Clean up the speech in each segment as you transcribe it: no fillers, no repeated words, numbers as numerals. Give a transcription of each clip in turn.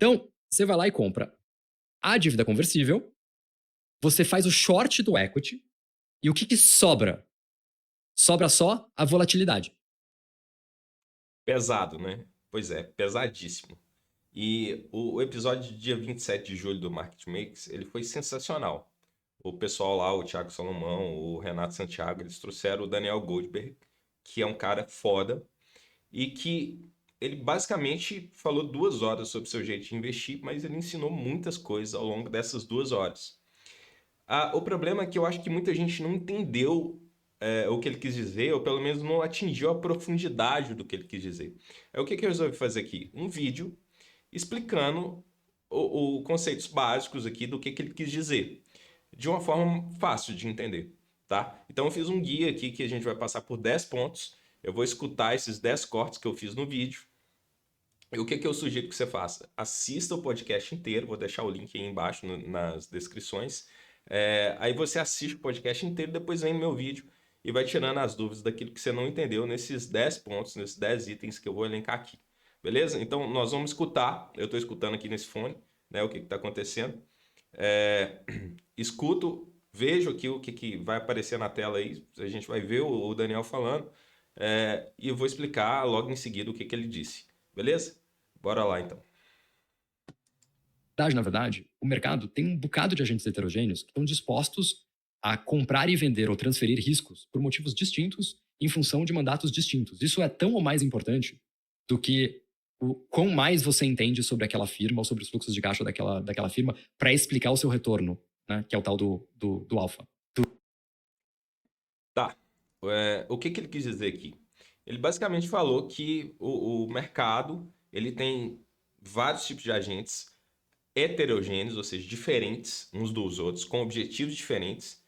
Então, você vai lá e compra a dívida conversível, você faz o short do equity, e o que sobra? Sobra só a volatilidade. Pesado, né? Pois é, pesadíssimo. E o episódio de dia 27 de julho do Market Makers, ele foi sensacional. O pessoal lá, o Thiago Salomão, o Renato Santiago, eles trouxeram o Daniel Goldberg, que é um cara foda, e que ele basicamente falou 2 horas sobre o seu jeito de investir, mas ele ensinou muitas coisas ao longo dessas 2 horas. O problema é que eu acho que muita gente não entendeu o que ele quis dizer, ou pelo menos não atingiu a profundidade do que ele quis dizer. O que eu resolvi fazer aqui? Um vídeo explicando os conceitos básicos aqui do que ele quis dizer, de uma forma fácil de entender, tá? Então eu fiz um guia aqui que a gente vai passar por 10 pontos, eu vou escutar esses 10 cortes que eu fiz no vídeo, e o que eu sugiro que você faça? Assista o podcast inteiro, vou deixar o link aí embaixo nas descrições. Aí você assiste o podcast inteiro, depois vem no meu vídeo e vai tirando as dúvidas daquilo que você não entendeu nesses 10 pontos, nesses 10 itens que eu vou elencar aqui. Beleza? Então nós vamos escutar, eu estou escutando aqui nesse fone, né, o que está acontecendo. É, escuto, vejo aqui o que vai aparecer na tela aí, a gente vai ver o Daniel falando, e eu vou explicar logo em seguida o que ele disse. Beleza? Bora lá então. Na verdade, o mercado tem um bocado de agentes heterogêneos que estão dispostos a comprar e vender ou transferir riscos por motivos distintos em função de mandatos distintos. Isso é tão ou mais importante do que o quão mais você entende sobre aquela firma ou sobre os fluxos de caixa daquela firma para explicar o seu retorno, né? Que é o tal do alfa. Tá. O que ele quis dizer aqui? Ele basicamente falou que o mercado ele tem vários tipos de agentes heterogêneos, ou seja, diferentes uns dos outros, com objetivos diferentes,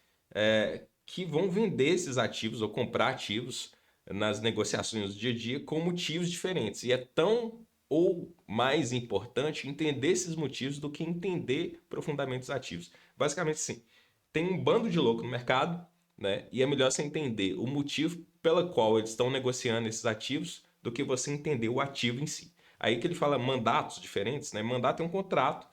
que vão vender esses ativos ou comprar ativos nas negociações do dia a dia com motivos diferentes. E é tão ou mais importante entender esses motivos do que entender profundamente os ativos. Basicamente, sim, tem um bando de louco no mercado, né? E é melhor você entender o motivo pela qual eles estão negociando esses ativos do que você entender o ativo em si. Aí que ele fala mandatos diferentes, né? Mandato é um contrato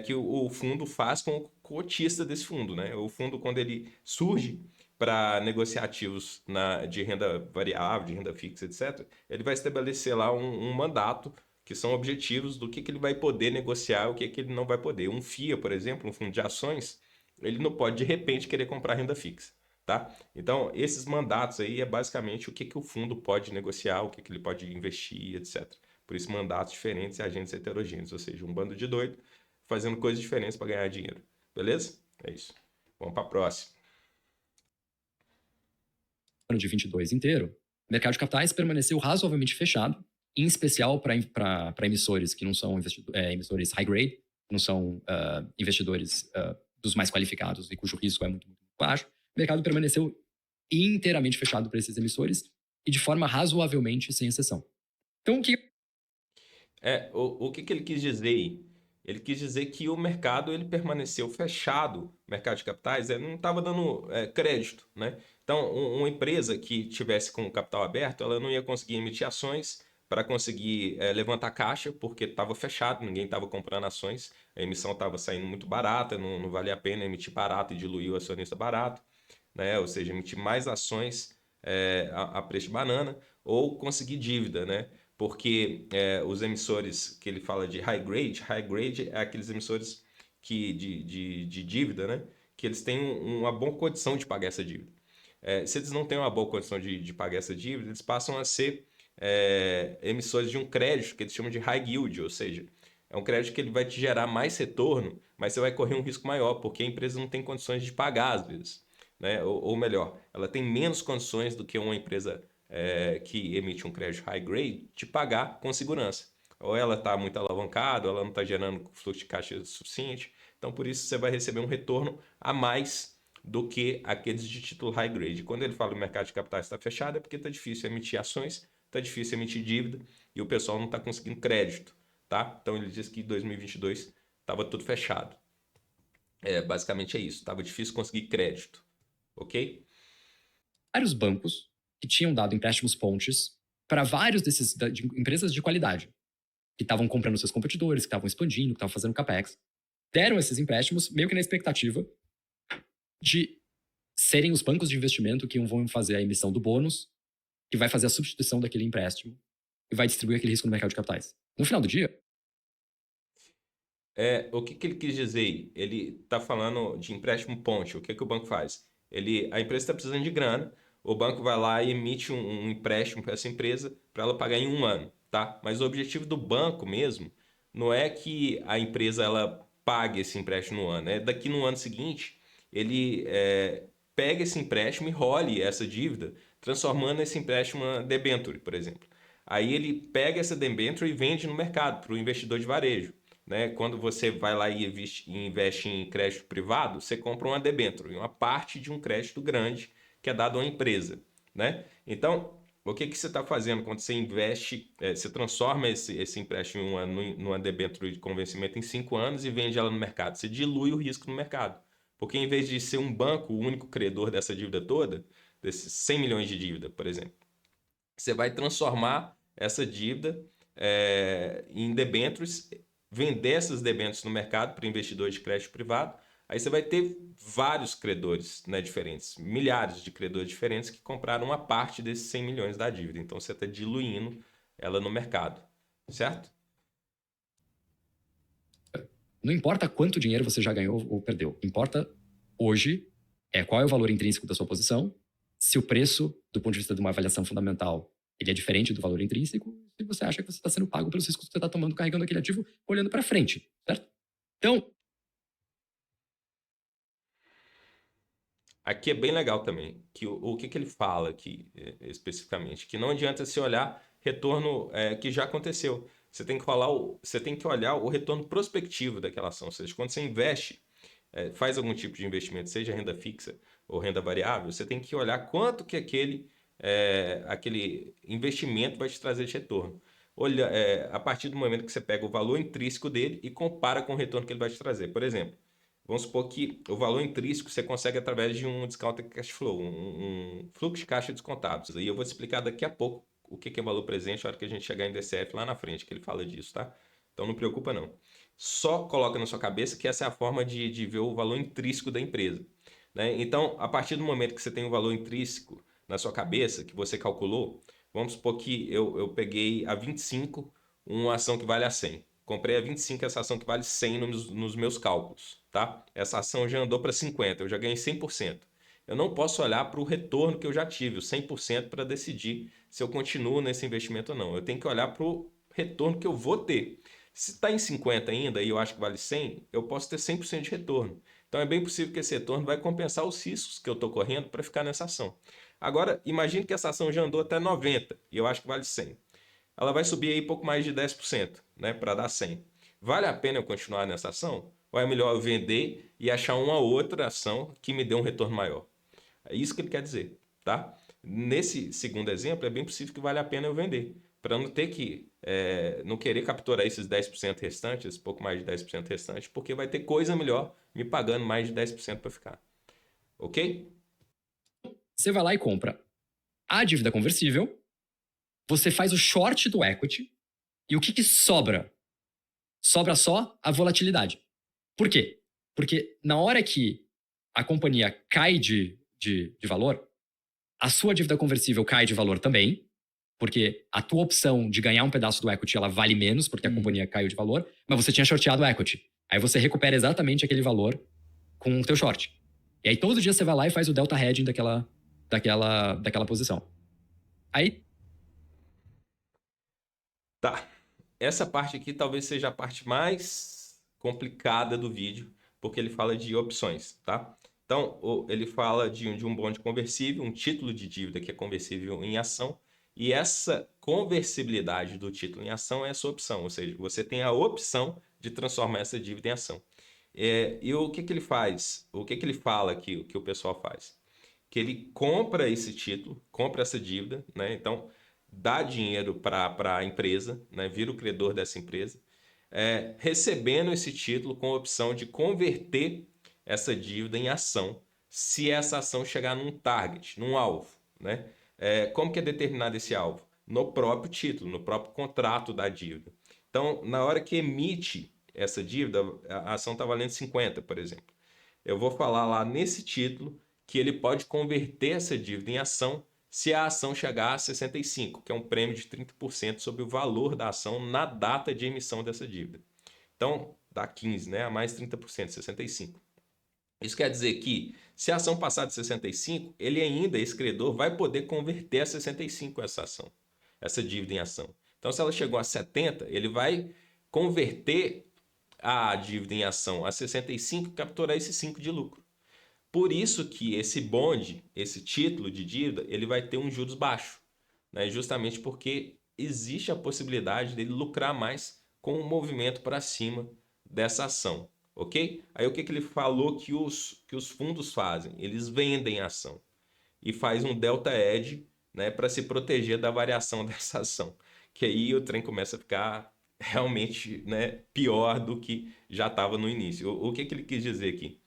que o fundo faz com o cotista desse fundo, né? O fundo, quando ele surge para negociar ativos de renda variável, de renda fixa, etc., ele vai estabelecer lá um mandato que são objetivos do que ele vai poder negociar e o que ele não vai poder. Um FIA, por exemplo, um fundo de ações, ele não pode de repente querer comprar renda fixa, tá? Então, esses mandatos aí é basicamente o que o fundo pode negociar, o que ele pode investir, etc. Por isso, mandatos diferentes e agentes heterogêneos, ou seja, um bando de doido fazendo coisas diferentes para ganhar dinheiro. Beleza? É isso. Vamos para a próxima. Ano de 22 inteiro, o mercado de capitais permaneceu razoavelmente fechado, em especial para emissores que não são emissores high grade, não são investidores dos mais qualificados e cujo risco é muito, muito baixo. O mercado permaneceu inteiramente fechado para esses emissores e de forma razoavelmente sem exceção. Então, o que O que ele quis dizer aí? Ele quis dizer que o mercado ele permaneceu fechado, o mercado de capitais, não estava dando crédito, né? Então, uma empresa que tivesse com o capital aberto, ela não ia conseguir emitir ações para conseguir levantar caixa, porque estava fechado, ninguém estava comprando ações, a emissão estava saindo muito barata, não valia a pena emitir barato e diluir o acionista barato, né? Ou seja, emitir mais ações a preço de banana ou conseguir dívida, né? Porque os emissores que ele fala de high grade é aqueles emissores de dívida, né? Que eles têm uma boa condição de pagar essa dívida. Se eles não têm uma boa condição de pagar essa dívida, eles passam a ser emissores de um crédito que eles chamam de high yield, ou seja, é um crédito que ele vai te gerar mais retorno, mas você vai correr um risco maior, porque a empresa não tem condições de pagar às vezes. Né? Ou melhor, ela tem menos condições do que uma empresa que emite um crédito high grade de pagar com segurança. Ou ela está muito alavancada, ou ela não está gerando fluxo de caixa suficiente. Então, por isso, você vai receber um retorno a mais do que aqueles de título high grade. Quando ele fala que o mercado de capitais está fechado, é porque está difícil emitir ações, está difícil emitir dívida e o pessoal não está conseguindo crédito. Tá? Então, ele diz que em 2022 estava tudo fechado. Basicamente é isso. Estava difícil conseguir crédito. Ok? vários bancos que tinham dado empréstimos pontes para vários desses empresas de qualidade, que estavam comprando seus competidores, que estavam expandindo, que estavam fazendo capex, deram esses empréstimos meio que na expectativa de serem os bancos de investimento que vão fazer a emissão do bônus, que vai fazer a substituição daquele empréstimo e vai distribuir aquele risco no mercado de capitais. No final do dia... O que ele quis dizer aí? Ele está falando de empréstimo ponte. O que o banco faz? A empresa está precisando de grana, o banco vai lá e emite um empréstimo para essa empresa para ela pagar em um ano, tá? Mas o objetivo do banco mesmo não é que a empresa ela pague esse empréstimo no ano, é daqui no ano seguinte ele pega esse empréstimo e role essa dívida, transformando esse empréstimo em debenture, por exemplo. Aí ele pega essa debenture e vende no mercado para o investidor de varejo. Né? Quando você vai lá e investe em crédito privado, você compra uma debênture, uma parte de um crédito grande que é dado a uma empresa. Né? Então, o que você está fazendo quando você investe, você transforma esse empréstimo numa debênture de convencimento em 5 anos e vende ela no mercado? Você dilui o risco no mercado. Porque em vez de ser um banco o único credor dessa dívida toda, desses 100 milhões de dívida, por exemplo, você vai transformar essa dívida em debêntures, vender essas debêntures no mercado para investidores de crédito privado. Aí você vai ter vários credores, né, diferentes, milhares de credores diferentes que compraram uma parte desses 100 milhões da dívida. Então você está diluindo ela no mercado, certo? Não importa quanto dinheiro você já ganhou ou perdeu. Importa hoje qual é o valor intrínseco da sua posição, se o preço, do ponto de vista de uma avaliação fundamental, ele é diferente do valor intrínseco, se você acha que você está sendo pago pelos riscos que você está tomando carregando aquele ativo, olhando para frente, certo? Então... Aqui é bem legal também, que o que ele fala aqui especificamente, que não adianta se olhar retorno que já aconteceu. Você tem que olhar o retorno prospectivo daquela ação. Ou seja, quando você investe, faz algum tipo de investimento, seja renda fixa ou renda variável, você tem que olhar quanto que aquele investimento vai te trazer de retorno. Olha, a partir do momento que você pega o valor intrínseco dele e compara com o retorno que ele vai te trazer. Por exemplo, vamos supor que o valor intrínseco você consegue através de um discounted cash flow, um fluxo de caixa descontados. Aí eu vou te explicar daqui a pouco o que é valor presente na hora que a gente chegar em DCF lá na frente, que ele fala disso, tá? Então não preocupa não. Só coloca na sua cabeça que essa é a forma de ver o valor intrínseco da empresa. Né? Então, a partir do momento que você tem o valor intrínseco na sua cabeça, que você calculou, vamos supor que eu peguei a 25 uma ação que vale a 100. Comprei a 25 essa ação que vale 100 nos meus cálculos. Tá? Essa ação já andou para 50, eu já ganhei 100%. Eu não posso olhar para o retorno que eu já tive, o 100%, para decidir se eu continuo nesse investimento ou não. Eu tenho que olhar para o retorno que eu vou ter. Se está em 50 ainda e eu acho que vale 100, eu posso ter 100% de retorno. Então é bem possível que esse retorno vai compensar os riscos que eu estou correndo para ficar nessa ação. Agora, imagine que essa ação já andou até 90 e eu acho que vale 100. Ela vai subir aí pouco mais de 10%, né, para dar 100. Vale a pena eu continuar nessa ação? Ou é melhor eu vender e achar uma outra ação que me dê um retorno maior? É isso que ele quer dizer, tá? Nesse segundo exemplo, é bem possível que vale a pena eu vender, para não ter que, não querer capturar esses 10% restantes, pouco mais de 10% restantes, porque vai ter coisa melhor me pagando mais de 10% para ficar. Ok? Você vai lá e compra a dívida conversível, você faz o short do equity, e o que sobra? Sobra só a volatilidade. Por quê? Porque na hora que a companhia cai de valor, a sua dívida conversível cai de valor também, porque a tua opção de ganhar um pedaço do equity ela vale menos, porque a companhia caiu de valor, mas você tinha shorteado o equity. Aí você recupera exatamente aquele valor com o teu short. E aí todo dia você vai lá e faz o delta hedging daquela posição. Aí... Tá. Essa parte aqui talvez seja a parte mais complicada do vídeo, porque ele fala de opções, tá? Então, ele fala de um bond conversível, um título de dívida que é conversível em ação, e essa conversibilidade do título em ação é a sua opção, ou seja, você tem a opção de transformar essa dívida em ação. E o que ele faz? O que ele fala que o pessoal faz? Que ele compra esse título, compra essa dívida, né? Então, dá dinheiro para a empresa, né? Vira o credor dessa empresa, recebendo esse título com a opção de converter essa dívida em ação, se essa ação chegar num target, num alvo. Né? Como que é determinado esse alvo? No próprio título, no próprio contrato da dívida. Então, na hora que emite essa dívida, a ação está valendo 50, por exemplo. Eu vou falar lá nesse título que ele pode converter essa dívida em ação se a ação chegar a 65, que é um prêmio de 30% sobre o valor da ação na data de emissão dessa dívida. Então, dá 15, né? A mais 30%, 65. Isso quer dizer que, se a ação passar de 65, ele ainda, esse credor, vai poder converter a 65 essa ação, essa dívida em ação. Então, se ela chegou a 70, ele vai converter a dívida em ação a 65 e capturar esse 5 de lucro. Por isso que esse bonde, esse título de dívida, ele vai ter um juros baixo, né? Justamente porque existe a possibilidade dele lucrar mais com o movimento para cima dessa ação, ok? Aí o que ele falou que os fundos fazem? Eles vendem a ação e faz um delta edge, né, para se proteger da variação dessa ação, que aí o trem começa a ficar realmente, né, pior do que já estava no início. O que ele quis dizer aqui?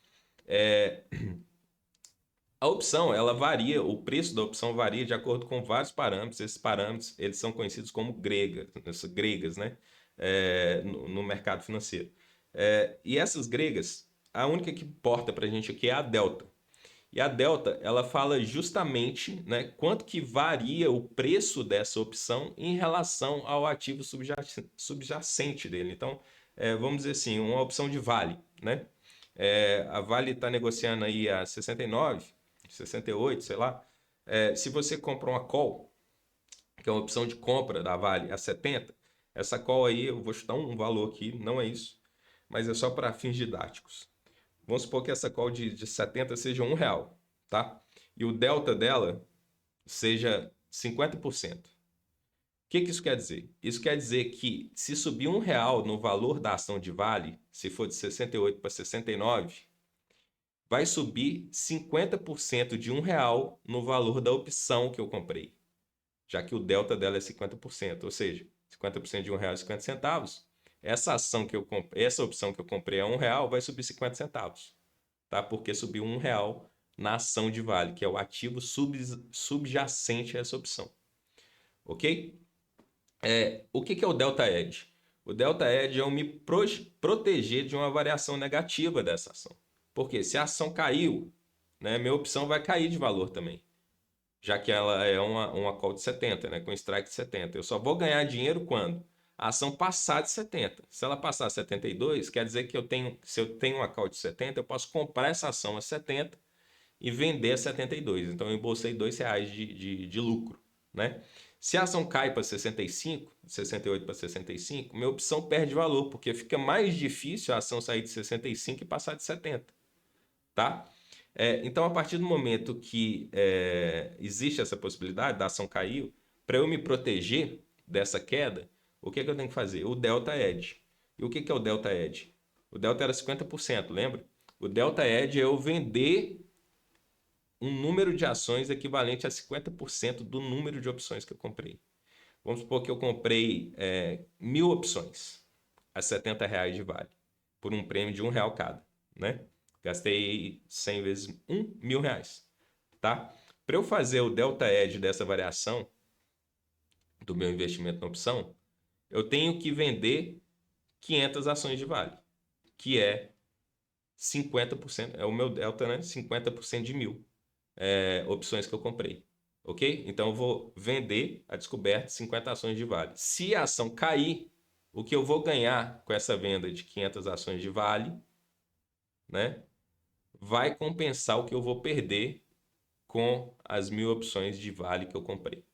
A opção, ela varia, o preço da opção varia de acordo com vários parâmetros. Esses parâmetros, eles são conhecidos como gregas, né? No mercado financeiro. E essas gregas, a única que importa para a gente aqui é a delta. E a delta, ela fala justamente, né, quanto que varia o preço dessa opção em relação ao ativo subjacente dele. Então, vamos dizer assim, uma opção de Vale, né? A Vale está negociando aí a 69, 68, sei lá. Se você compra uma call, que é uma opção de compra da Vale a 70, essa call aí, eu vou chutar um valor aqui, não é isso, mas é só para fins didáticos. Vamos supor que essa call de 70 seja R$ 1, tá? E o delta dela seja 50%. O que isso quer dizer? Isso quer dizer que se subir R$ 1 no valor da ação de Vale, se for de 68 para 69, vai subir 50% de R$ 1 no valor da opção que eu comprei, já que o delta dela é 50%, ou seja, 50% de R$ 1,50. Essa ação que eu comprei, essa opção que eu comprei a R$ 1 vai subir 50 centavos, tá? Porque subiu R$ 1 na ação de Vale, que é o ativo subjacente a essa opção, ok? O que é o Delta Edge? O Delta Edge é eu me proteger de uma variação negativa dessa ação. Porque se a ação caiu, né, minha opção vai cair de valor também, já que ela é uma call de 70, né, com strike de 70. Eu só vou ganhar dinheiro quando a ação passar de 70. Se ela passar a 72, quer dizer que se eu tenho uma call de 70, eu posso comprar essa ação a 70 e vender a 72. Então eu embolsei R$ 2 de lucro, né? Se a ação cai para 65, 68 para 65, minha opção perde valor, porque fica mais difícil a ação sair de 65 e passar de 70, tá? Então, a partir do momento que existe essa possibilidade da ação cair, para eu me proteger dessa queda, o que eu tenho que fazer? O Delta Edge. E o que é o Delta Edge? O Delta era 50%, lembra? O Delta Edge é eu vender um número de ações equivalente a 50% do número de opções que eu comprei. Vamos supor que eu comprei 1.000 opções a R$ 70 de vale, por um prêmio de R$ 1 cada, né? Gastei 100 vezes R$ 1.000, tá? Para eu fazer o Delta Edge dessa variação do meu investimento na opção, eu tenho que vender 500 ações de vale, que é 50%, é o meu delta, né? 50% de 1.000 opções que eu comprei, ok? Então eu vou vender a descoberta 50 ações de vale. Se a ação cair, o que eu vou ganhar com essa venda de 500 ações de vale, né, vai compensar o que eu vou perder com as 1.000 opções de vale que eu comprei,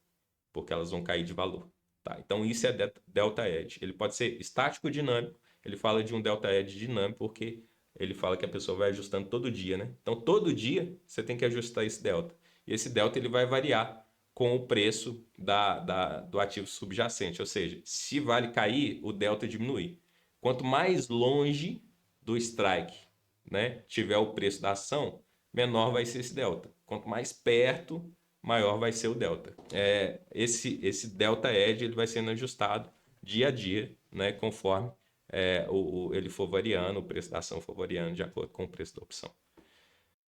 porque elas vão cair de valor. Tá? Então isso é Delta Edge. Ele pode ser estático ou dinâmico. Ele fala de um Delta Edge dinâmico porque ele fala que a pessoa vai ajustando todo dia, né? Então todo dia você tem que ajustar esse delta. E esse delta ele vai variar com o preço do ativo subjacente. Ou seja, se vale cair, o delta diminui. Quanto mais longe do strike, né, tiver o preço da ação, menor vai ser esse delta. Quanto mais perto, maior vai ser o delta. Esse delta edge ele vai sendo ajustado dia a dia, né, conforme ele for variando, o preço da ação for variando de acordo com o preço da opção.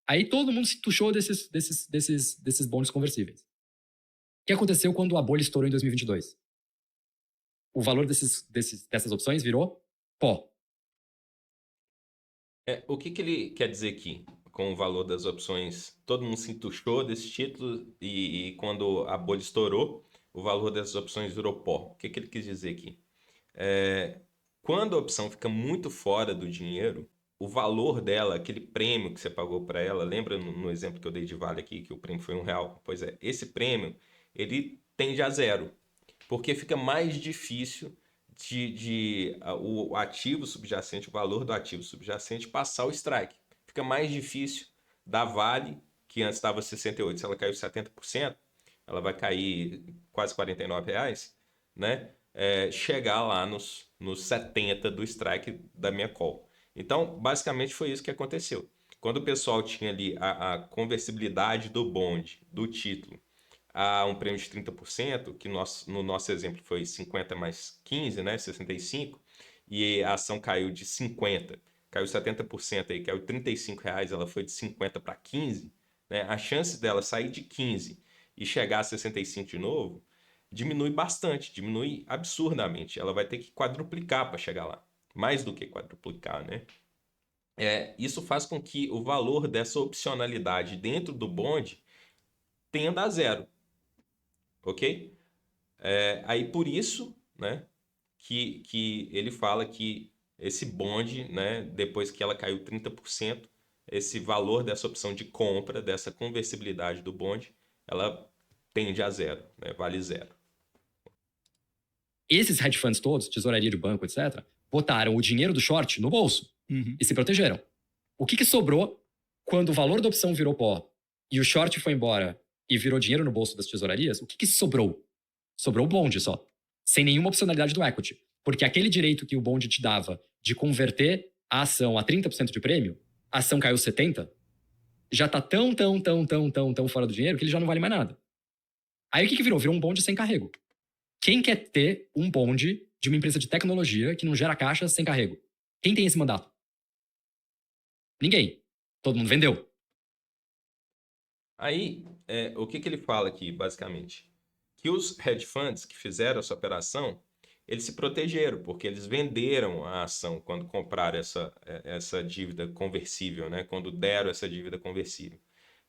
Aí todo mundo se tuchou desses bônus conversíveis. O que aconteceu quando a bolha estourou em 2022? o valor dessas opções virou pó. O que ele quer dizer aqui com o valor das opções? Todo mundo se entuchou desse título e quando a bolha estourou, o valor dessas opções virou pó. O que ele quis dizer aqui? Quando a opção fica muito fora do dinheiro, o valor dela, aquele prêmio que você pagou para ela, lembra no exemplo que eu dei de Vale aqui, que o prêmio foi R$1? Pois é, esse prêmio, ele tende a zero, porque fica mais difícil o ativo subjacente, o valor do ativo subjacente passar o strike. Fica mais difícil da Vale, que antes estava 68, se ela caiu 70%, ela vai cair quase R$49, né? Chegar lá nos 70 do strike da minha call. Então, basicamente foi isso que aconteceu. Quando o pessoal tinha ali a conversibilidade do bond, do título, a um prêmio de 30%, que no nosso exemplo foi 50 mais 15, né, 65, e a ação caiu de 50, caiu 70% aí, caiu R$35, ela foi de 50 para 15, né, a chance dela sair de 15 e chegar a 65 de novo, diminui bastante, diminui absurdamente. Ela vai ter que quadruplicar para chegar lá. Mais do que quadruplicar, né? Isso faz com que o valor dessa opcionalidade dentro do bond tenda a zero, ok? Aí por isso, né, que ele fala que esse bond, né, depois que ela caiu 30%, esse valor dessa opção de compra, dessa conversibilidade do bond, ela tende a zero, né, vale zero. Esses hedge funds todos, tesouraria de banco, etc., botaram o dinheiro do short no bolso e se protegeram. O que sobrou quando o valor da opção virou pó e o short foi embora e virou dinheiro no bolso das tesourarias? O que sobrou? Sobrou o bond só, sem nenhuma opcionalidade do equity. Porque aquele direito que o bond te dava de converter a ação a 30% de prêmio, a ação caiu 70%, já tá tão fora do dinheiro que ele já não vale mais nada. Aí o que virou? Virou um bond sem carrego. Quem quer ter um bond de uma empresa de tecnologia que não gera caixa sem carrego? Quem tem esse mandato? Ninguém. Todo mundo vendeu. Aí, o que ele fala aqui, basicamente? Que os hedge funds que fizeram essa operação, eles se protegeram, porque eles venderam a ação quando compraram essa dívida conversível, né? Quando deram essa dívida conversível.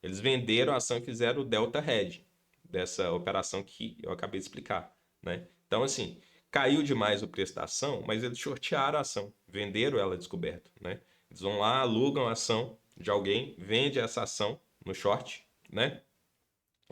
Eles venderam a ação e fizeram o delta hedge dessa operação que eu acabei de explicar, né? Então, assim, caiu demais o preço da ação, mas eles shortearam a ação, venderam ela descoberto, né? Eles vão lá, alugam a ação de alguém, vende essa ação no short, né?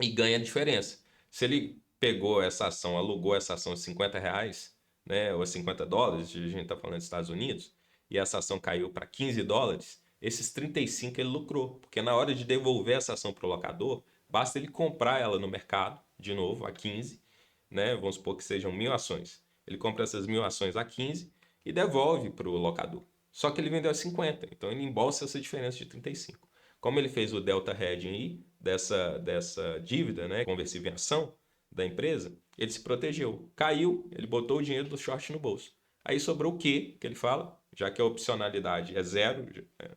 E ganha a diferença. Se ele pegou essa ação, alugou essa ação de R$50, né? Ou $50, a gente está falando dos Estados Unidos, e essa ação caiu para $15, esses 35 ele lucrou. Porque na hora de devolver essa ação para o locador, basta ele comprar ela no mercado, de novo, a 15, né? Vamos supor que sejam 1.000 ações. Ele compra essas 1.000 ações a 15 e devolve para o locador. Só que ele vendeu a 50, então ele embolsa essa diferença de 35. Como ele fez o delta hedging aí, dessa dívida, né, conversível em ação da empresa, ele se protegeu. Caiu, ele botou o dinheiro do short no bolso. Aí sobrou o quê que ele fala? Já que a opcionalidade é zero,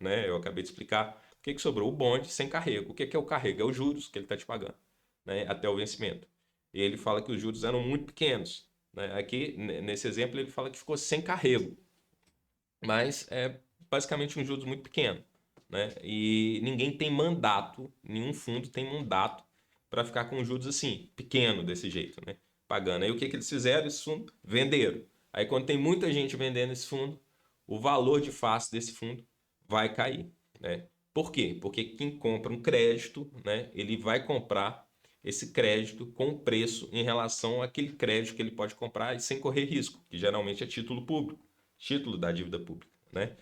né, eu acabei de explicar, o que sobrou? O bond sem carrego. O que é o carrego? É os juros que ele está te pagando, né, até o vencimento. E ele fala que os juros eram muito pequenos, né? Aqui, nesse exemplo, ele fala que ficou sem carrego. Mas é basicamente um juros muito pequeno, né? E ninguém tem mandato, nenhum fundo tem mandato para ficar com juros assim, pequeno desse jeito, né? Pagando. Aí o que eles fizeram? Esse fundo venderam. Aí quando tem muita gente vendendo esse fundo, o valor de face desse fundo vai cair, né? Por quê? Porque quem compra um crédito, né, ele vai comprar esse crédito com o preço em relação àquele crédito que ele pode comprar e sem correr risco, que geralmente é título público, título da dívida pública, né?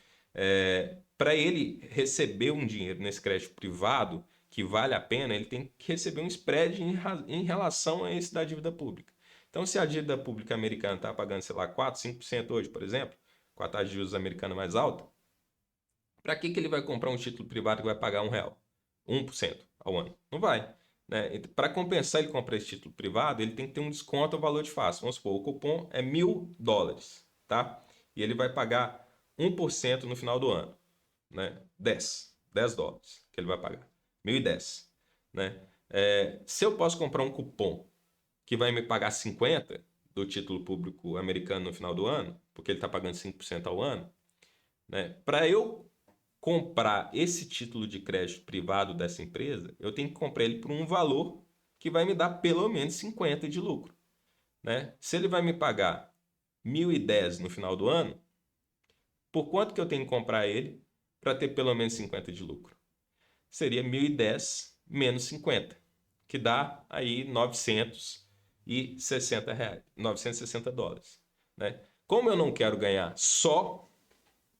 Para ele receber um dinheiro nesse crédito privado que vale a pena, ele tem que receber um spread em relação a esse da dívida pública. Então, se a dívida pública americana está pagando, sei lá, 4, 5% hoje, por exemplo, com a taxa de juros americana mais alta, para que ele vai comprar um título privado que vai pagar R$1? 1% ao ano? Não vai. Né? Para compensar ele comprar esse título privado, ele tem que ter um desconto ao valor de face. Vamos supor, o cupom é $1.000, tá? E ele vai pagar 1% no final do ano, né? $10 que ele vai pagar. 1.010, né? Se eu posso comprar um cupom que vai me pagar 50, do título público americano no final do ano, porque ele está pagando 5% ao ano, né? Para eu comprar esse título de crédito privado dessa empresa, eu tenho que comprar ele por um valor que vai me dar pelo menos 50 de lucro, né? Se ele vai me pagar 1.010 no final do ano, por quanto que eu tenho que comprar ele para ter pelo menos 50 de lucro? Seria 1.010 menos 50, que dá aí R$ 960, US$ 960, né? Como eu não quero ganhar só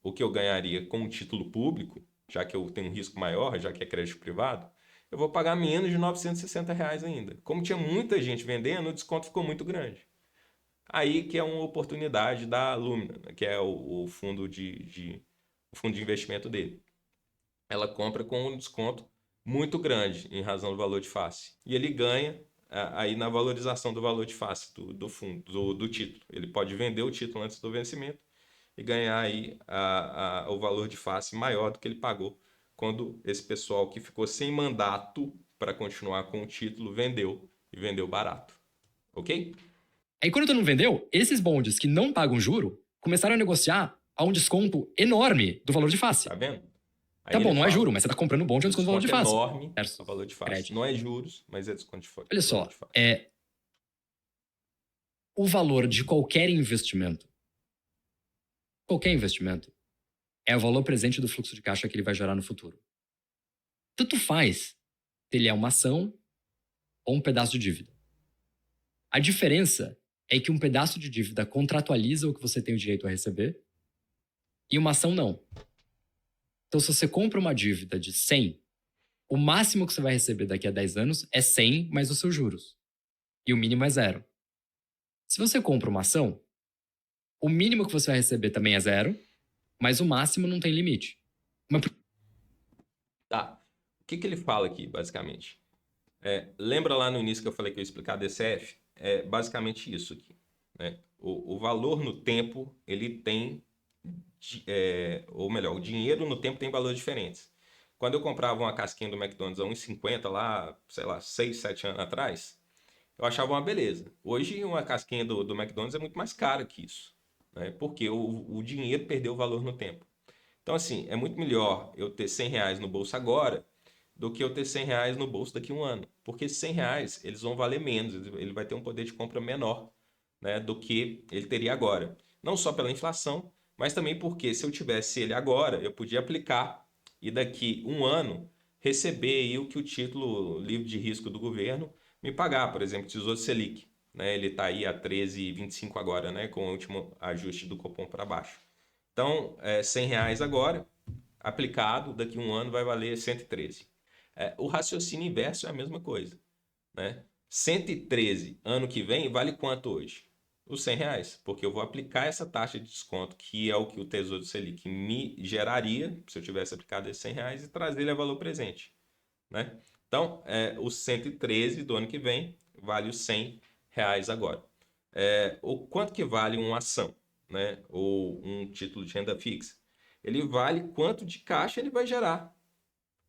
o que eu ganharia com o título público, já que eu tenho um risco maior, já que é crédito privado, eu vou pagar menos de R$ 960 ainda. Como tinha muita gente vendendo, o desconto ficou muito grande. Aí que é uma oportunidade da Lumina, né, que é o fundo o fundo de investimento dele. Ela compra com um desconto muito grande em razão do valor de face. E ele ganha aí na valorização do valor de face do fundo, do título. Ele pode vender o título antes do vencimento e ganhar aí o valor de face maior do que ele pagou quando esse pessoal que ficou sem mandato para continuar com o título vendeu e vendeu barato. Ok? Aí quando tu não vendeu, esses bondes que não pagam juro começaram a negociar a um desconto enorme do valor de face. Tá vendo? Aí Tá bom, ele não é fala, juro, mas você tá comprando bonde a um desconto do valor de desconto face. enorme Versus a valor de face. crédito. Não é juros, mas é desconto de Olha valor só, de face. o valor de qualquer investimento é o valor presente do fluxo de caixa que ele vai gerar no futuro. Tanto faz se ele é uma ação ou um pedaço de dívida. A diferença é que um pedaço de dívida contratualiza o que você tem o direito a receber e uma ação não. Então, se você compra uma dívida de 100, o máximo que você vai receber daqui a 10 anos é 100 mais os seus juros. E o mínimo é 0. Se você compra uma ação, o mínimo que você vai receber também é 0, mas o máximo não tem limite. Mas... Tá. O que ele fala aqui, basicamente? Lembra lá no início que eu falei que eu ia explicar DCF? É basicamente isso aqui, né? O valor no tempo, ele tem, ou melhor, o dinheiro no tempo tem valores diferentes. Quando eu comprava uma casquinha do McDonald's a 1,50 lá, sei lá, 6, 7 anos atrás, eu achava uma beleza. Hoje uma casquinha do McDonald's é muito mais cara que isso, né? Porque o dinheiro perdeu o valor no tempo. Então, assim, é muito melhor eu ter R$ 100 no bolso agora do que eu ter R$ 100 no bolso daqui a um ano. Porque esses R$ 100 eles vão valer menos, ele vai ter um poder de compra menor, né, do que ele teria agora. Não só pela inflação, mas também porque se eu tivesse ele agora, eu podia aplicar e daqui um ano receber aí o que o título livre de risco do governo me pagar, por exemplo, Tesouro Selic. Né, ele está aí a 13,25 agora, né, com o último ajuste do cupom para baixo. Então, R$ 100 agora, aplicado, daqui a um ano vai valer 113. O raciocínio inverso é a mesma coisa, né? 113 ano que vem vale quanto hoje? Os R$ 100, porque eu vou aplicar essa taxa de desconto, que é o que o Tesouro Selic me geraria, se eu tivesse aplicado esses R$ 100, e trazer ele a valor presente, né? Então, os 113 do ano que vem vale os R$ 100 agora. O quanto que vale uma ação, né? Ou um título de renda fixa? Ele vale quanto de caixa ele vai gerar.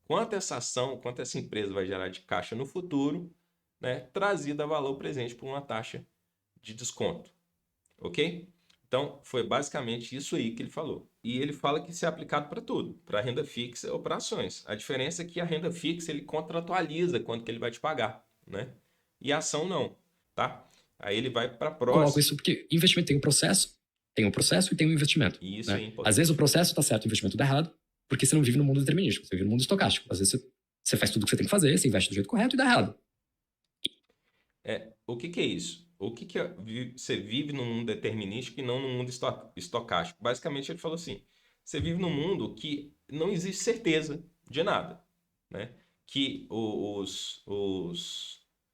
Quanto essa ação, quanto essa empresa vai gerar de caixa no futuro, né? Trazida a valor presente por uma taxa de desconto. Ok? Então, foi basicamente isso aí que ele falou. E ele fala que isso é aplicado para tudo, para renda fixa ou para ações. A diferença é que a renda fixa ele contratualiza quanto que ele vai te pagar, né? E a ação não, tá? Aí ele vai para a Eu coloco próxima. isso porque investimento tem um processo e tem um investimento. E isso Né? é importante. Às vezes o processo está certo, o investimento está errado, porque você não vive no mundo determinístico, você vive no mundo estocástico. Às vezes você faz tudo o que você tem que fazer, você investe do jeito correto e dá errado. O que é isso? O que é você vive num mundo determinístico e não num mundo estocástico? Basicamente, ele falou assim: você vive num mundo que não existe certeza de nada, né? Que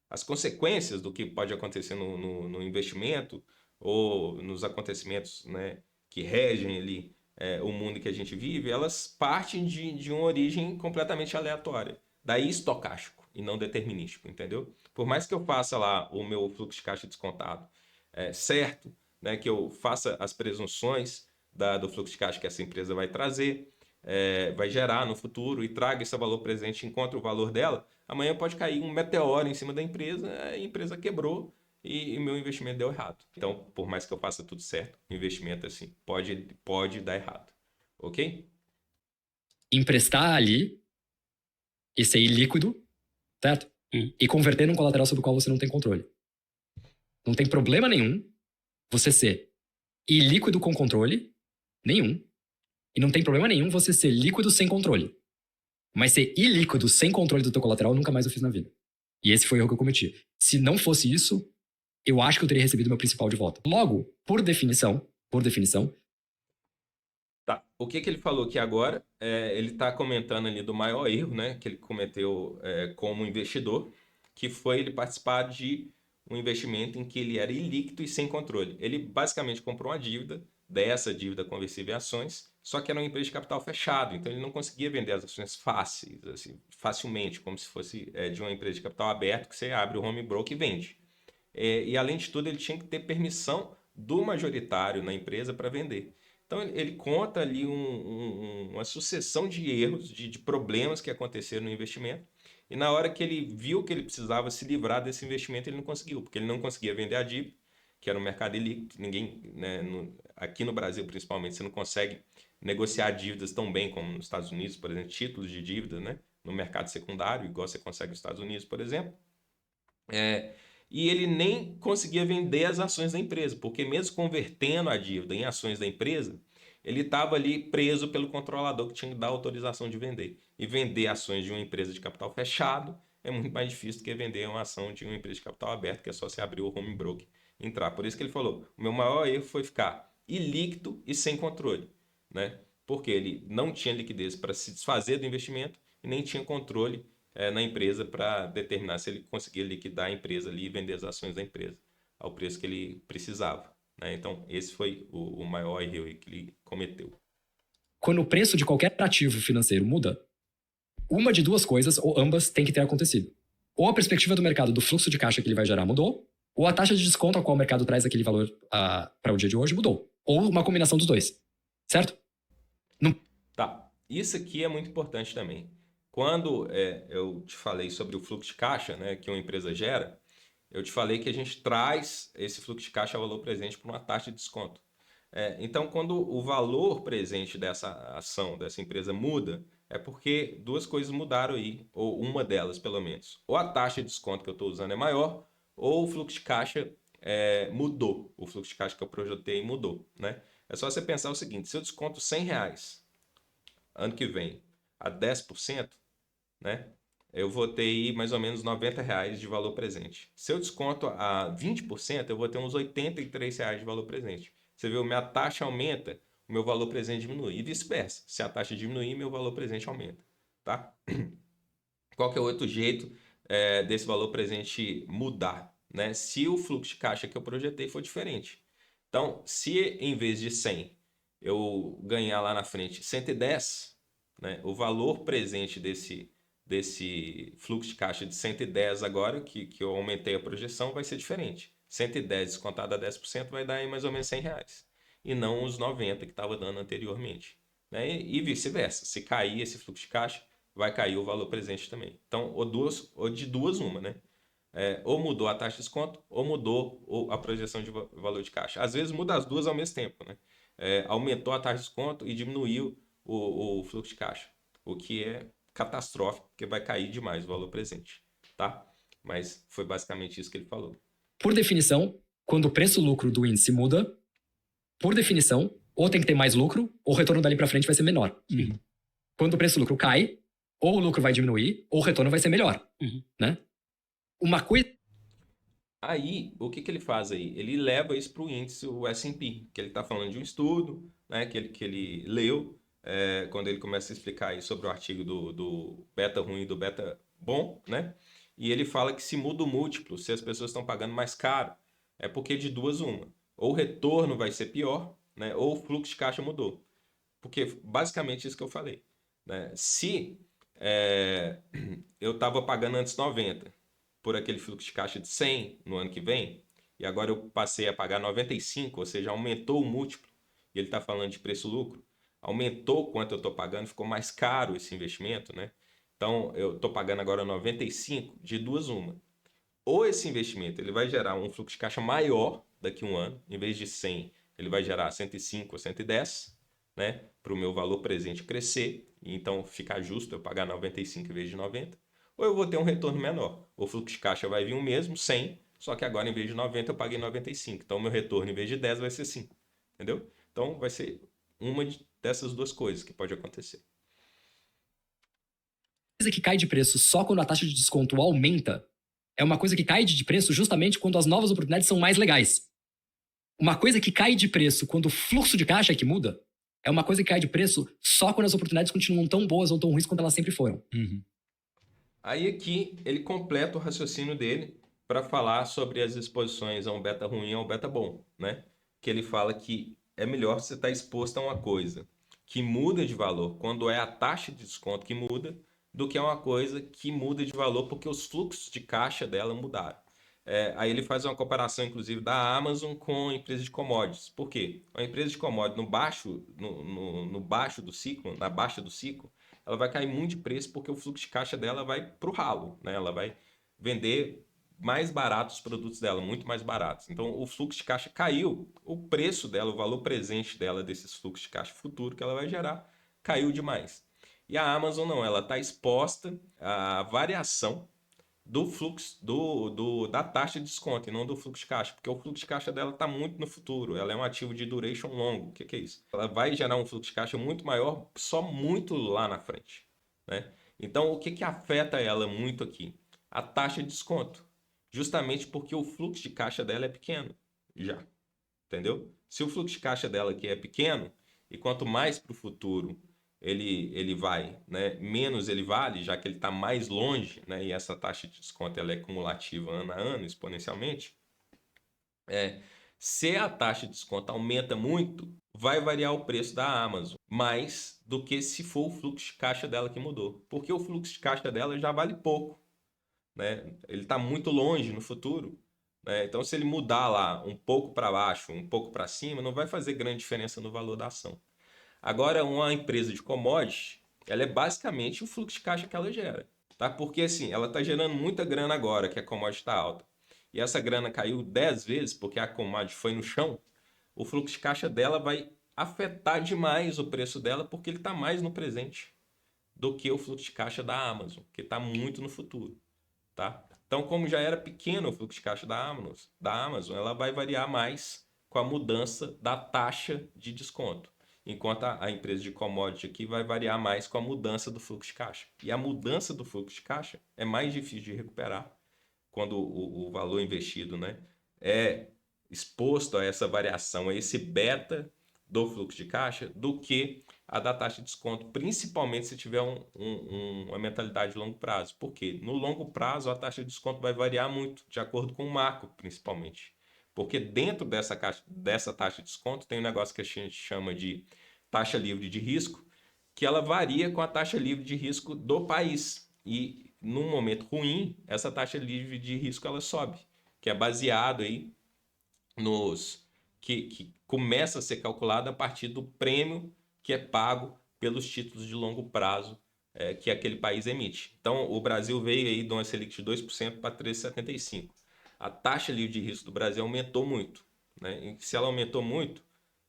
as consequências do que pode acontecer no investimento ou nos acontecimentos, né, que regem ali o mundo que a gente vive, elas partem de uma origem completamente aleatória. Daí estocástico e não determinístico, entendeu? Por mais que eu faça lá o meu fluxo de caixa descontado certo, né, que eu faça as presunções do fluxo de caixa que essa empresa vai trazer, vai gerar no futuro e traga esse valor presente, encontre o valor dela, amanhã pode cair um meteoro em cima da empresa, a empresa quebrou e meu investimento deu errado. Então, por mais que eu faça tudo certo, o investimento assim pode dar errado. Ok? Emprestar ali e ser ilíquido, certo? E converter num colateral sobre o qual você não tem controle. Não tem problema nenhum você ser ilíquido com controle nenhum. E não tem problema nenhum você ser líquido sem controle. Mas ser ilíquido sem controle do teu colateral, nunca mais eu fiz na vida. E esse foi o erro que eu cometi. Se não fosse isso, eu acho que eu teria recebido meu principal de volta. Logo, por definição, Tá. O que ele falou aqui agora, ele está comentando ali do maior erro, né, que ele cometeu como investidor, que foi ele participar de um investimento em que ele era ilíquido e sem controle. Ele basicamente comprou uma dívida, dessa dívida conversível em ações, só que era uma empresa de capital fechado, então ele não conseguia vender as ações fáceis, assim, facilmente, como se fosse de uma empresa de capital aberto, que você abre o home broker e vende. E além de tudo, ele tinha que ter permissão do majoritário na empresa para vender. Então ele conta ali uma sucessão de erros, de problemas que aconteceram no investimento. E na hora que ele viu que ele precisava se livrar desse investimento, ele não conseguiu, porque ele não conseguia vender a dívida, que era um mercado ilíquido. Ninguém, né, aqui no Brasil principalmente, você não consegue negociar dívidas tão bem como nos Estados Unidos, por exemplo, títulos de dívida, né, no mercado secundário, igual você consegue nos Estados Unidos, por exemplo. E ele nem conseguia vender as ações da empresa, porque mesmo convertendo a dívida em ações da empresa, ele estava ali preso pelo controlador que tinha que dar autorização de vender. E vender ações de uma empresa de capital fechado é muito mais difícil do que vender uma ação de uma empresa de capital aberto, que é só você abrir o home broker e entrar. Por isso que ele falou, o meu maior erro foi ficar ilíquido e sem controle, né? Porque ele não tinha liquidez para se desfazer do investimento e nem tinha controle na empresa para determinar se ele conseguia liquidar a empresa ali e vender as ações da empresa ao preço que ele precisava, né? Então, esse foi o maior erro que ele cometeu. quando o preço de qualquer ativo financeiro muda, uma de duas coisas, ou ambas, tem que ter acontecido. Ou a perspectiva do mercado do fluxo de caixa que ele vai gerar mudou, ou a taxa de desconto a qual o mercado traz aquele valor para o dia de hoje mudou. Ou uma combinação dos dois. Certo? Não... Tá. Isso aqui é muito importante também. Quando eu te falei sobre o fluxo de caixa, né, que uma empresa gera, eu te falei que a gente traz esse fluxo de caixa a valor presente por uma taxa de desconto. Então, quando o valor presente dessa ação, dessa empresa muda, é porque duas coisas mudaram aí, ou uma delas pelo menos. Ou a taxa de desconto que eu estou usando é maior, ou o fluxo de caixa mudou. O fluxo de caixa que eu projetei mudou, né? É só você pensar o seguinte: se eu desconto R$ 100 ano que vem a 10%, né? Eu vou ter aí mais ou menos R$ 90 de valor presente. Se eu desconto a 20%, eu vou ter uns R$ 83 de valor presente. Você viu, minha taxa aumenta, o meu valor presente diminui. E vice-versa. Se a taxa diminuir, meu valor presente aumenta. Tá? Qual que é o outro jeito desse valor presente mudar? Né? Se o fluxo de caixa que eu projetei for diferente. Então, se em vez de 100 eu ganhar lá na frente 110, né, o valor presente desse fluxo de caixa de 110 agora, que eu aumentei a projeção, vai ser diferente. 110 descontado a 10% vai dar aí mais ou menos R$ 100. E não os 90 que estava dando anteriormente. Né? E vice-versa. Se cair esse fluxo de caixa, vai cair o valor presente também. Então, ou de duas, uma, né? Ou mudou a taxa de desconto, ou mudou a projeção de valor de caixa. Às vezes muda as duas ao mesmo tempo, né? Aumentou a taxa de desconto e diminuiu o fluxo de caixa, o que é catastrófico, porque vai cair demais o valor presente, tá? Mas foi basicamente isso que ele falou. Por definição, quando o preço-lucro do índice muda, por definição, ou tem que ter mais lucro, ou o retorno dali para frente vai ser menor. Quando o preço-lucro cai, ou o lucro vai diminuir, ou o retorno vai ser melhor. Né? Uma coisa... Aí, o que ele faz aí? Ele leva isso para o índice, o S&P, que ele está falando de um estudo, né, que ele leu, quando ele começa a explicar aí sobre o artigo do beta ruim e do beta bom, né? E ele fala que se muda o múltiplo, se as pessoas estão pagando mais caro, é porque de duas uma. Ou o retorno vai ser pior, né, ou o fluxo de caixa mudou. Porque basicamente isso que eu falei. Né? Se eu estava pagando antes 90 por aquele fluxo de caixa de 100 no ano que vem, e agora eu passei a pagar 95, ou seja, aumentou o múltiplo, e ele está falando de preço-lucro, aumentou quanto eu estou pagando, ficou mais caro esse investimento, né? Então eu estou pagando agora 95, de duas uma. ou esse investimento ele vai gerar um fluxo de caixa maior daqui a um ano, em vez de 100, ele vai gerar 105 ou 110, né, para o meu valor presente crescer, e então ficar justo eu pagar 95 em vez de 90, ou eu vou ter um retorno menor. O fluxo de caixa vai vir o mesmo, 100, só que agora em vez de 90 eu paguei 95. Então o meu retorno em vez de 10 vai ser 5, entendeu? Então vai ser uma dessas duas coisas que pode acontecer. Coisa que cai de preço só quando a taxa de desconto aumenta é uma coisa que cai de preço justamente quando as novas oportunidades são mais legais. Uma coisa que cai de preço quando o fluxo de caixa é que muda é uma coisa que cai de preço só quando as oportunidades continuam tão boas ou tão ruins quanto elas sempre foram. Aí aqui ele completa o raciocínio dele para falar sobre as exposições a um beta ruim e a um beta bom, né? Que ele fala que é melhor você estar exposto a uma coisa que muda de valor quando é a taxa de desconto que muda, do que a uma coisa que muda de valor porque os fluxos de caixa dela mudaram. Aí ele faz uma comparação, inclusive, da Amazon com a empresa de commodities. Por quê? A empresa de commodities no baixo do ciclo, na baixa do ciclo, ela vai cair muito de preço porque o fluxo de caixa dela vai para o ralo, né? Ela vai vender mais baratos os produtos dela, muito mais baratos. Então, o fluxo de caixa caiu, o preço dela, o valor presente dela desses fluxos de caixa futuro que ela vai gerar, caiu demais. E a Amazon não, ela está exposta à variação do fluxo da taxa de desconto e não do fluxo de caixa, porque o fluxo de caixa dela está muito no futuro, ela é um ativo de duration longo. O que é isso? Ela vai gerar um fluxo de caixa muito maior, só muito lá na frente, né? Então, o que afeta ela muito aqui? A taxa de desconto, justamente porque o fluxo de caixa dela é pequeno, já, entendeu? Se o fluxo de caixa dela aqui é pequeno, e quanto mais para o futuro ele vai, né, menos ele vale, já que ele está mais longe, né, e essa taxa de desconto ela é cumulativa ano a ano, exponencialmente. Se a taxa de desconto aumenta muito, vai variar o preço da Amazon mais do que se for o fluxo de caixa dela que mudou, porque o fluxo de caixa dela já vale pouco, né? Ele está muito longe no futuro, né? Então, se ele mudar lá um pouco para baixo, um pouco para cima, não vai fazer grande diferença no valor da ação. Agora, uma empresa de commodities, ela é basicamente o fluxo de caixa que ela gera, tá? Porque assim, ela está gerando muita grana agora que a commodity está alta. E essa grana caiu 10 vezes porque a commodity foi no chão, o fluxo de caixa dela vai afetar demais o preço dela porque ele está mais no presente do que o fluxo de caixa da Amazon, que está muito no futuro, tá? Então, como já era pequeno o fluxo de caixa da Amazon, ela vai variar mais com a mudança da taxa de desconto. Enquanto a empresa de commodity aqui vai variar mais com a mudança do fluxo de caixa. E a mudança do fluxo de caixa é mais difícil de recuperar quando o valor investido, né, é exposto a essa variação, a esse beta do fluxo de caixa, do que a da taxa de desconto, principalmente se tiver uma mentalidade de longo prazo. Por quê? No longo prazo, a taxa de desconto vai variar muito, de acordo com o macro, principalmente. Porque dentro dessa taxa de desconto tem um negócio que a gente chama de taxa livre de risco, que ela varia com a taxa livre de risco do país. E num momento ruim, essa taxa livre de risco ela sobe, que é baseado aí nos que começa a ser calculado a partir do prêmio que é pago pelos títulos de longo prazo que aquele país emite. Então, o Brasil veio aí de uma Selic de 2% para 3,75%. A taxa livre de risco do Brasil aumentou muito, né? E se ela aumentou muito,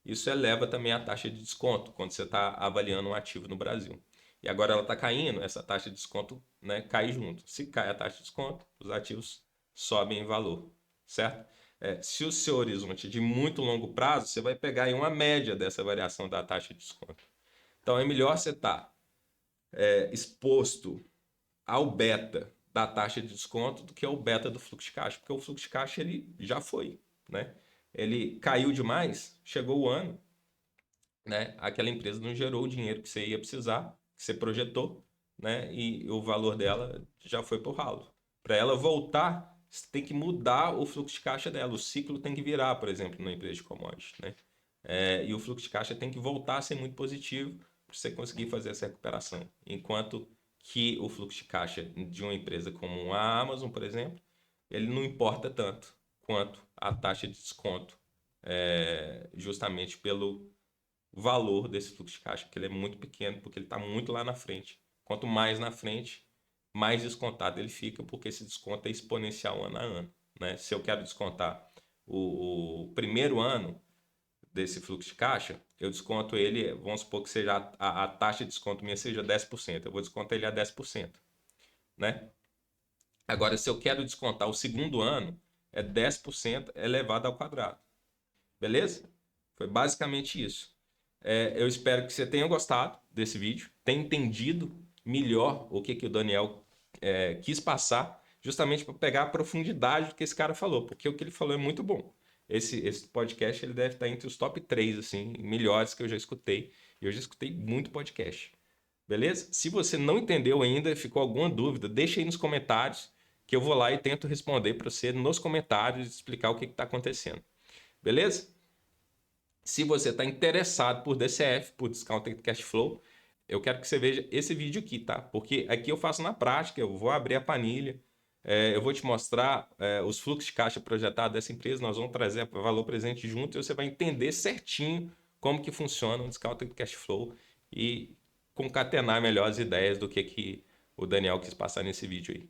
isso eleva também a taxa de desconto quando você está avaliando um ativo no Brasil. E agora ela está caindo, essa taxa de desconto, né, cai junto. Se cai a taxa de desconto, os ativos sobem em valor, certo? Se o seu horizonte é de muito longo prazo, você vai pegar aí uma média dessa variação da taxa de desconto. Então é melhor você estar exposto ao beta da taxa de desconto do que ao beta do fluxo de caixa, porque o fluxo de caixa ele já foi, né? Ele caiu demais, chegou o ano, né? Aquela empresa não gerou o dinheiro que você ia precisar, que você projetou, né? E o valor dela já foi para o ralo. Para ela voltar, você tem que mudar o fluxo de caixa dela. O ciclo tem que virar, por exemplo, na empresa de commodities, né? E o fluxo de caixa tem que voltar a ser muito positivo para você conseguir fazer essa recuperação. Enquanto que o fluxo de caixa de uma empresa como a Amazon, por exemplo, ele não importa tanto quanto a taxa de desconto, justamente pelo valor desse fluxo de caixa, que ele é muito pequeno, porque ele está muito lá na frente. Quanto mais na frente, mais descontado ele fica, porque esse desconto é exponencial ano a ano, né? Se eu quero descontar o primeiro ano desse fluxo de caixa, eu desconto ele, vamos supor que seja a taxa de desconto minha seja 10%, eu vou descontar ele a 10%, né? Agora, se eu quero descontar o segundo ano, é 10% elevado ao quadrado. Beleza? Foi basicamente isso. Eu espero que você tenha gostado desse vídeo, tenha entendido melhor o que o Daniel quis passar, justamente para pegar a profundidade do que esse cara falou, porque o que ele falou é muito bom. Esse podcast ele deve estar entre os top 3 assim, melhores que eu já escutei. E eu já escutei muito podcast. Beleza? Se você não entendeu ainda, ficou alguma dúvida, deixa aí nos comentários que eu vou lá e tento responder para você nos comentários e explicar o que está acontecendo. Beleza? Se você está interessado por DCF, por Discounted Cash Flow, eu quero que você veja esse vídeo aqui, tá? Porque aqui eu faço na prática, eu vou abrir a planilha, eu vou te mostrar os fluxos de caixa projetados dessa empresa, nós vamos trazer valor presente junto e você vai entender certinho como que funciona o Discounted Cash Flow e concatenar melhor as ideias do que o Daniel quis passar nesse vídeo aí.